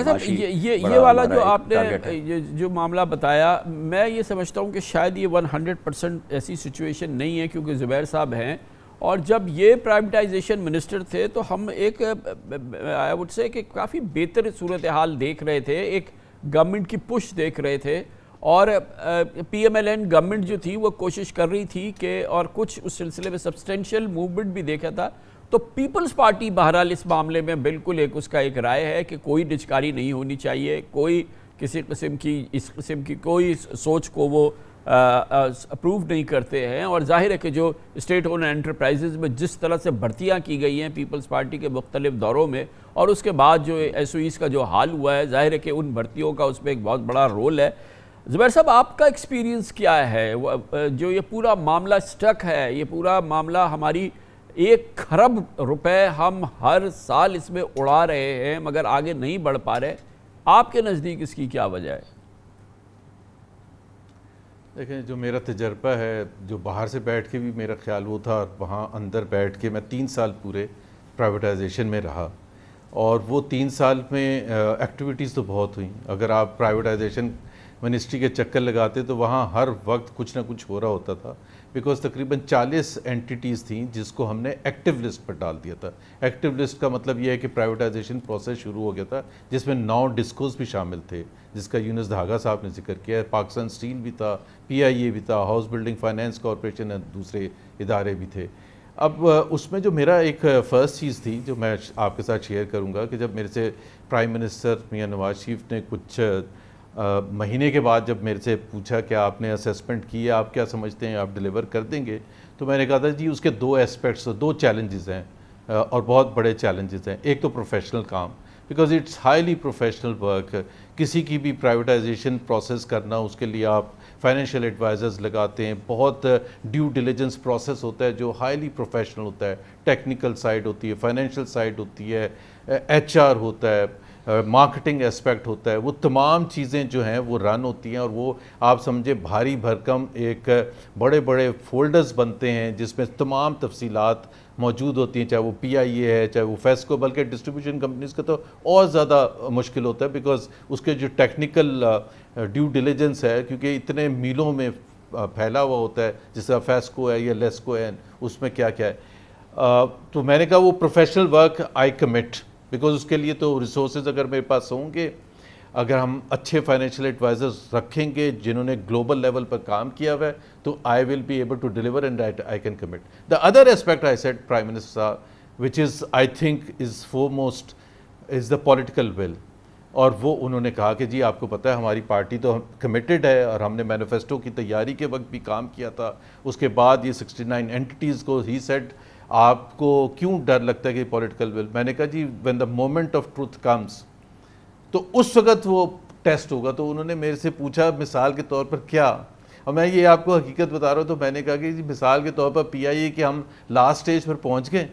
صاحب یہ والا جو آپ نے جو معاملہ بتایا، میں یہ سمجھتا ہوں کہ شاید یہ 100% ایسی سچویشن نہیں ہے، کیونکہ زبیر صاحب ہیں اور جب یہ پرائیویٹائزیشن منسٹر تھے تو ہم ایک آئی وڈ سے کہ کافی بہتر صورتحال دیکھ رہے تھے، ایک گورنمنٹ کی پش دیکھ رہے تھے اور P M L N government جو تھی وہ کوشش کر رہی تھی کہ اور کچھ اس سلسلے میں سبسٹینشیل موومنٹ بھی دیکھا تھا۔ تو پیپلز پارٹی بہرحال اس معاملے میں بالکل اس کا ایک رائے ہے کہ کوئی نجکاری نہیں ہونی چاہیے، کوئی کسی قسم کی اس قسم کی کوئی سوچ کو وہ اپروو نہیں کرتے ہیں، اور ظاہر ہے کہ جو اسٹیٹ اون انٹرپرائزز میں جس طرح سے بھرتیاں کی گئی ہیں پیپلز پارٹی کے مختلف دوروں میں، اور اس کے بعد جو ایس او ایز کا جو حال ہوا ہے، ظاہر ہے کہ ان بھرتیوں کا اس میں ایک بہت بڑا رول ہے۔ زبیر صاحب، آپ کا ایکسپیرینس کیا ہے؟ جو یہ پورا معاملہ سٹک ہے، یہ پورا معاملہ ہماری 1 ارب روپے ہم ہر سال اس میں اڑا رہے ہیں مگر آگے نہیں بڑھ پا رہے، آپ کے نزدیک اس کی کیا وجہ ہے؟ دیکھیں، جو میرا تجربہ ہے، جو باہر سے بیٹھ کے بھی میرا خیال وہ تھا، اور وہاں اندر بیٹھ کے میں 3 سال پورے پرائیویٹائزیشن میں رہا، اور وہ 3 سال میں ایکٹیویٹیز تو بہت ہوئیں۔ اگر آپ پرائیویٹائزیشن منسٹری کے چکر لگاتے تو وہاں ہر وقت کچھ نہ کچھ ہو رہا ہوتا تھا، بیکاز تقریباً 40 اینٹیٹیز تھیں جس کو ہم نے ایکٹیو لسٹ پر ڈال دیا تھا۔ ایکٹیو لسٹ کا مطلب یہ ہے کہ پرائیویٹائزیشن پروسیس شروع ہو گیا تھا، جس میں 9 ڈسکوز بھی شامل تھے، جس کا یونس دھاگا صاحب نے ذکر کیا ہے۔ پاکستان اسٹیل بھی تھا، پی آئی اے بھی تھا، ہاؤس بلڈنگ فائنینس کارپوریشن اور دوسرے ادارے بھی تھے۔ اب اس میں جو میرا ایک فرسٹ چیز تھی جو میں آپ کے ساتھ شیئر کروں گا، کہ جب میرے سے پرائم منسٹر میاں نواز شریف نے کچھ مہینے کے بعد جب میرے سے پوچھا کہ آپ نے اسیسمنٹ کی ہے، آپ کیا سمجھتے ہیں آپ ڈیلیور کر دیں گے، تو میں نے کہا تھا جی اس کے 2 ایسپیکٹس، 2 چیلنجز ہیں، اور بہت بڑے چیلنجز ہیں۔ ایک تو پروفیشنل کام، because it's highly professional work. کسی کی بھی پرائیویٹائزیشن پروسیس کرنا، اس کے لیے آپ فائنینشیل ایڈوائزرز لگاتے ہیں، بہت ڈیو ڈیلیجنس پروسیس ہوتا ہے جو ہائیلی پروفیشنل ہوتا ہے۔ ٹیکنیکل سائڈ ہوتی ہے، فائنینشیل سائڈ ہوتی ہے، ایچ آر ہوتا ہے، مارکیٹنگ ایسپیکٹ ہوتا ہے، وہ تمام چیزیں جو ہیں وہ رن ہوتی ہیں، اور وہ آپ سمجھے بھاری بھرکم ایک بڑے بڑے فولڈرز بنتے ہیں جس میں تمام تفصیلات موجود ہوتی ہیں، چاہے وہ پی آئی اے ہے، چاہے وہ فیسکو، بلکہ ڈسٹریبیوشن کمپنیز کا تو اور زیادہ مشکل ہوتا ہے، بیکاز اس کے جو ٹیکنیکل ڈیو ڈیلیجنس ہے، کیونکہ اتنے میلوں میں پھیلا ہوا ہوتا ہے، جس طرح فیسکو ہے یا لیسکو ہے، اس میں کیا کیا ہے۔ تو میں نے کہا وہ professional work I commit, because اس کے لیے تو ریسورسز اگر میرے پاس ہوں گے، اگر ہم اچھے فائنینشیل ایڈوائزرز رکھیں گے جنہوں نے گلوبل لیول پر کام کیا ہوا ہے، تو I will be able to deliver and I can commit. The other aspect I said prime minister صاحب، which is I think is foremost, is the political will. اور وہ انہوں نے کہا کہ جی آپ کو پتہ ہے ہماری پارٹی تو کمیٹڈ ہے، اور ہم نے مینیفیسٹو کی تیاری کے وقت بھی کام کیا تھا، اس کے بعد یہ 69 اینٹیٹیز کو ہی سیڈ آپ کو کیوں ڈر لگتا ہے کہ پولیٹیکل ول؟ میں نے کہا جی when the moment of truth comes, تو اس وقت وہ ٹیسٹ ہوگا۔ تو انہوں نے میرے سے پوچھا مثال کے طور پر کیا، اور میں یہ آپ کو حقیقت بتا رہا ہوں، تو میں نے کہا کہ جی مثال کے طور پر پی آئی اے کہ ہم لاسٹ سٹیج پر پہنچ گئے،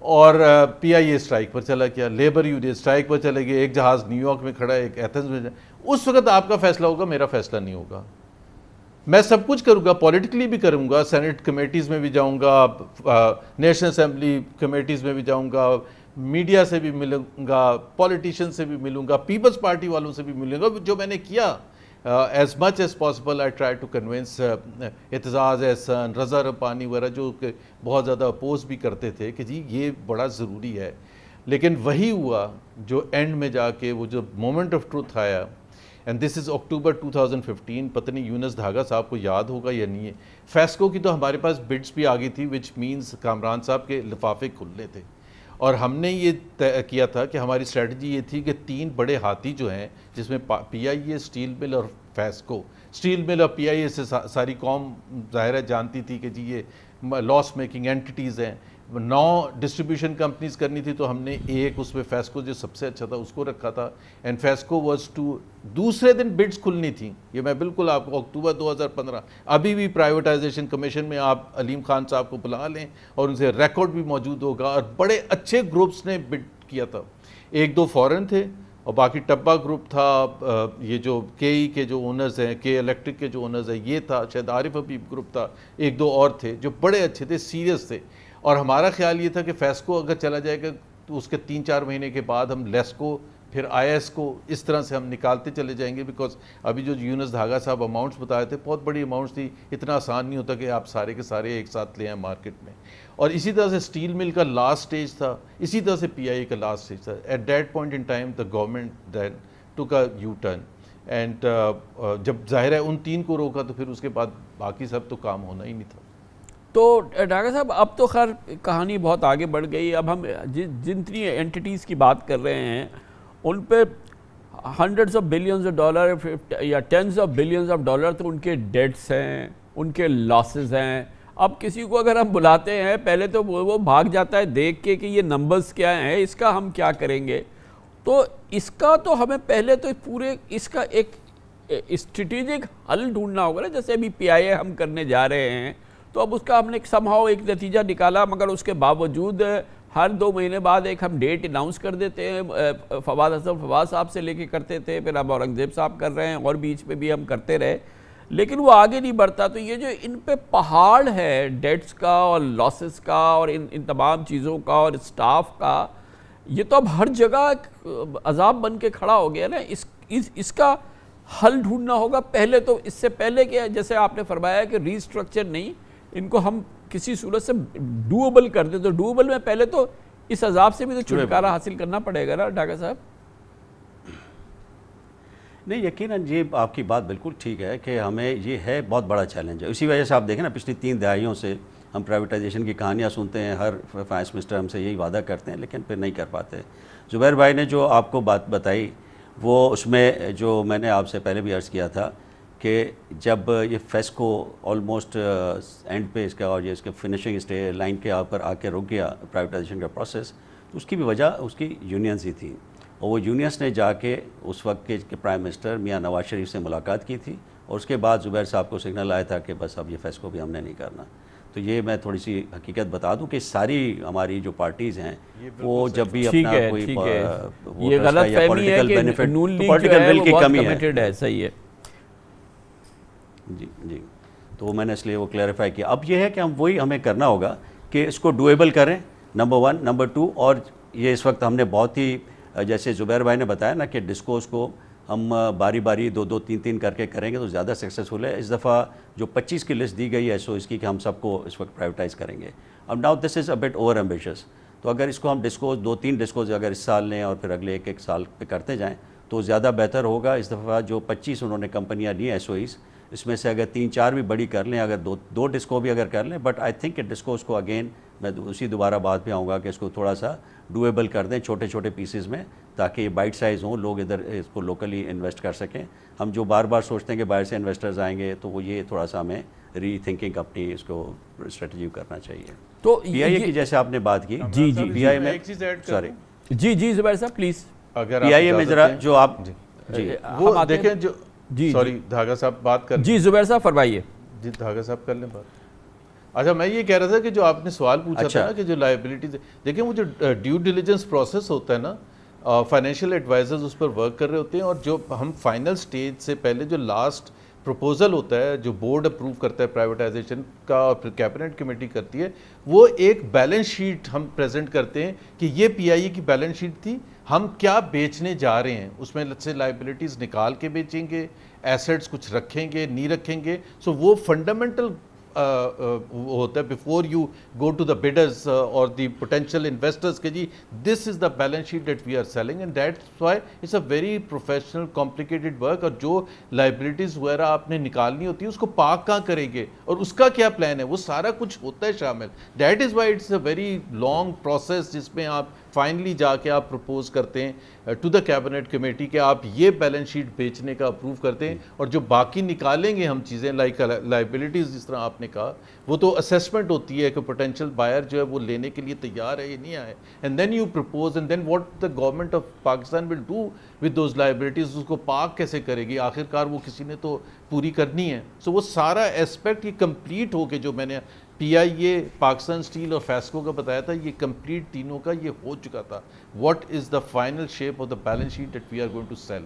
اور پی آئی اے اسٹرائک پر چلا گیا، لیبر یونین اسٹرائک پر چلے گئے، ایک جہاز نیو یارک میں کھڑا ہے، ایک ایتھنز میں، اس وقت آپ کا فیصلہ ہوگا، میرا فیصلہ نہیں ہوگا۔ میں سب کچھ کروں گا، پولیٹیکلی بھی کروں گا، سینٹ کمیٹیز میں بھی جاؤں گا، نیشنل اسمبلی کمیٹیز میں بھی جاؤں گا، میڈیا سے بھی ملوں گا، پولیٹیشین سے بھی ملوں گا، پیپلز پارٹی والوں سے بھی ملوں گا، جو میں نے کیا as much as possible I try to convince Aitzaz Ahsan, Raza Rabbani وغیرہ، جو کہ بہت زیادہ اپوز بھی کرتے تھے کہ جی یہ بڑا ضروری ہے۔ لیکن وہی ہوا جو اینڈ میں جا کے وہ جو مومنٹ آف ٹروتھ آیا، اینڈ دس از اکتوبر 2015، پتہ نہیں یونس دھاگا صاحب کو یاد ہوگا یا نہیں ہے، فیسکو کی تو ہمارے پاس بڈس بھی آ گئی تھی، وچ مینز کامران صاحب کے لفافے کھلنے تھے، اور ہم نے یہ طے کیا تھا کہ ہماری اسٹریٹجی یہ تھی کہ 3 بڑے ہاتھی جو ہیں، جس میں پی آئی اے، اسٹیل مل اور فیسکو، اسٹیل مل اور پی آئی اے سے ساری قوم ظاہر ہے جانتی تھی کہ جی یہ لاس میکنگ اینٹیٹیز ہیں، 9 ڈسٹریبیوشن کمپنیز کرنی تھی، تو ہم نے ایک اس میں فیسکو جو سب سے اچھا تھا اس کو رکھا تھا، اینڈ فیسکو واز ٹو، دوسرے دن بڈس کھلنی تھیں، یہ میں بالکل آپ کو اکتوبر 2015، ابھی بھی پرائیویٹائزیشن کمیشن میں آپ علیم خان صاحب کو بلا لیں اور ان سے ریکارڈ بھی موجود ہوگا، اور بڑے اچھے گروپس نے بڈ کیا تھا، 1-2 فورن تھے، اور باقی ٹبا گروپ تھا، یہ جو کے ای کے جو اونرز ہیں، کے الیکٹرک کے جو اونرز ہیں یہ تھا، شاید عارف حبیب گروپ تھا، 1-2 اور تھے جو بڑے اچھے تھے، سیریس تھے، اور ہمارا خیال یہ تھا کہ فیسکو اگر چلا جائے گا تو اس کے 3-4 مہینے کے بعد ہم لیسکو پھر آئی ایس کو اس طرح سے ہم نکالتے چلے جائیں گے, بیکاز ابھی جو یونس دھاگا صاحب اماؤنٹس بتائے تھے بہت بڑی اماؤنٹس تھی, اتنا آسان نہیں ہوتا کہ آپ سارے کے سارے ایک ساتھ لے آئیں مارکیٹ میں. اور اسی طرح سے اسٹیل مل کا لاسٹ سٹیج تھا, اسی طرح سے پی آئی اے کا لاسٹ سٹیج تھا. At that point in time the government then took a you turn, and جب ظاہر ہے ان 3 کو روکا تو پھر اس کے بعد باقی سب تو کام ہونا ہی نہیں تھا. تو ڈاکٹر صاحب اب تو خیر کہانی بہت آگے بڑھ گئی. اب ہم جتنی اینٹیز کی بات کر رہے ہیں ان پہ hundreds of billions of dollar یا tens of billions of dollar تو ان کے ڈیٹس ہیں, ان کے لاسز ہیں. اب کسی کو اگر ہم بلاتے ہیں پہلے تو وہ بھاگ جاتا ہے دیکھ کے کہ یہ نمبرز کیا ہیں, اس کا ہم کیا کریں گے. تو اس کا تو ہمیں پہلے تو پورے اس کا ایک اسٹریٹجک حل ڈھونڈنا ہوگا نا. جیسے ابھی پی آئی اے ہم کرنے جا رہے ہیں تو اب اس کا ہم نے سمہاؤ ایک نتیجہ نکالا, مگر اس کے باوجود ہر 2 مہینے بعد ایک ہم ڈیٹ اناؤنس کر دیتے ہیں. فواد حسن فواد صاحب سے لے کے کرتے تھے, پھر اب اورنگزیب صاحب کر رہے ہیں, اور بیچ پہ بھی ہم کرتے رہے, لیکن وہ آگے نہیں بڑھتا. تو یہ جو ان پہ پہاڑ ہے ڈیٹس کا اور لاسز کا اور ان تمام چیزوں کا اور اسٹاف کا, یہ تو اب ہر جگہ عذاب بن کے کھڑا ہو گیا نا. اس کا حل ڈھونڈنا ہوگا پہلے. تو اس سے پہلے کہ جیسے آپ نے فرمایا کہ ری اسٹرکچر نہیں, ان کو ہم کسی صورت سے ڈویبل کر دیں, تو ڈویبل میں پہلے تو اس عذاب سے بھی تو چھٹکارا حاصل کرنا پڑے گا نا ڈاکٹر صاحب. نہیں, یقیناً یہ آپ کی بات بالکل ٹھیک ہے کہ ہمیں یہ ہے بہت بڑا چیلنج ہے. اسی وجہ سے آپ دیکھیں نا پچھلی 3 دہائیوں سے ہم پرائیویٹائزیشن کی کہانیاں سنتے ہیں, ہر فائنانس منسٹر ہم سے یہی وعدہ کرتے ہیں لیکن پھر نہیں کر پاتے. زبیر بھائی نے جو آپ کو بات بتائی وہ اس میں جو میں نے آپ سے پہلے بھی عرض کیا تھا کہ جب یہ فیسکو آلموسٹ اینڈ پہ اس کا اور یہ اس کے فنشنگ لائن کے پر آ کے رک گیا پرائیویٹائزیشن کا پروسیس, تو اس کی بھی وجہ اس کی یونینز ہی تھی. اور وہ یونینز نے جا کے اس وقت کے پرائم منسٹر میاں نواز شریف سے ملاقات کی تھی, اور اس کے بعد زبیر صاحب کو سگنل آیا تھا کہ بس اب یہ فیسکو بھی ہم نے نہیں کرنا. تو یہ میں تھوڑی سی حقیقت بتا دوں کہ ساری ہماری جو پارٹیز ہیں وہ جب بھی اپنا کوئی یہ غلط فہمی ہے کہ نون لیگ جو ہے وہ بہت کمیٹڈ ہے. صحیح ہے جی. تو میں نے اس لیے وہ کلیریفائی کیا. اب یہ ہے کہ ہمیں کرنا ہوگا کہ اس کو ڈویبل کریں, نمبر 1. نمبر 2, اور یہ اس وقت ہم نے بہت ہی جیسے زبیر بھائی نے بتایا نا کہ ڈسکوز کو ہم باری باری 2 3 کر کے کریں گے تو زیادہ سکسیسفل ہے. اس دفعہ جو 25 کی لسٹ دی گئی ہے اس کی کہ ہم سب کو اس وقت پرائیویٹائز کریں گے. اب now this is a but over ambitious. تو اگر اس کو ہم ڈسکوز 2 3 ڈسکوز اگر اس سال لیں اور پھر اگلے 1 سال پہ کرتے جائیں تو زیادہ بہتر ہوگا. اس دفعہ جو 25 انہوں نے کمپنیاں لی ایس او ایز, اس میں سے اگر 3 4 بھی بڑی کر لیں, اگر 2 ڈسکو بھی اگر کر لیں, بٹ آئی تھنک کہ ڈسکوز کو اگین میں اسی دوبارہ بات پہ آؤں گا کہ اس کو تھوڑا سا ڈویبل کر دیں چھوٹے چھوٹے پیسز میں, تاکہ یہ بائٹ سائز ہوں, لوگ ادھر اس کو لوکلی انویسٹ کر سکیں. ہم جو بار بار سوچتے ہیں کہ باہر سے انویسٹرز آئیں گے, تو وہ یہ تھوڑا سا ہمیں ری تھنکنگ اپنی اس کو اسٹریٹجی کرنا چاہیے. تو پی آئی اے کی جیسے آپ نے بات کی, جی پی آئی میں سوری جی زبیر صاحب پلیز, پی آئی اے میں ذرا جو آپ وہ دیکھیں جو سوری دھاگا صاحب بات کر, جی زبیر صاحب فرمائیے. جی دھاگا صاحب کر لیں بات. اچھا میں یہ کہہ رہا تھا کہ جو آپ نے سوال پوچھا تھا نا کہ جو لائبلٹیز, دیکھیں وہ جو ڈیو ڈیلیجنس پروسیس ہوتا ہے نا, فائنینشیل ایڈوائزرز اس پر ورک کر رہے ہوتے ہیں, اور جو ہم فائنل سٹیج سے پہلے جو لاسٹ پروپوزل ہوتا ہے جو بورڈ اپروو کرتا ہے پرائیویٹائزیشن کا اور پھر کیبنٹ کمیٹی کرتی ہے, وہ ایک بیلنس شیٹ ہم پریزنٹ کرتے ہیں کہ یہ پی آئی اے کی بیلنس شیٹ تھی, ہم کیا بیچنے جا رہے ہیں, اس میں سے لائبلٹیز نکال کے بیچیں گے, ایسٹس کچھ رکھیں گے نہیں رکھیں گے. سو وہ فنڈامنٹل ہوتا ہے before you go to the bidders اور دی پوٹینشیل انویسٹرز کہ جی this is the balance sheet that we are selling, and that's why it's a very professional complicated work. اور جو لائبلٹیز وغیرہ آپ نے نکالنی ہوتی ہے اس کو پاک کہاں کریں گے اور اس کا کیا پلان ہے, وہ سارا کچھ ہوتا ہے شامل. That is why it's a very long process جس میں آپ فائنلی جا کے آپ پروپوز کرتے ہیں ٹو دا کیبنٹ کمیٹی کہ آپ یہ بیلنس شیٹ بیچنے کا اپروو کرتے ہیں, اور جو باقی نکالیں گے ہم چیزیں لائک لائبلٹیز جس طرح آپ نے کہا, وہ تو اسیسمنٹ ہوتی ہے کہ پوٹینشیل بائر جو ہے وہ لینے کے لیے تیار ہے یا نہیں آئے, and then you propose, and then what the government of Pakistan will do with those liabilities, اس کو پاک کیسے کرے گی, آخر کار وہ کسی نے تو پوری کرنی ہے. سو وہ سارا اسپیکٹ یہ کمپلیٹ ہو کے جو میں نے پی آئی اے, پاکستان اسٹیل اور فیسکو کا بتایا تھا, یہ کمپلیٹ تینوں کا یہ ہو چکا تھا. What is the final shape of the balance sheet that we are going to cell.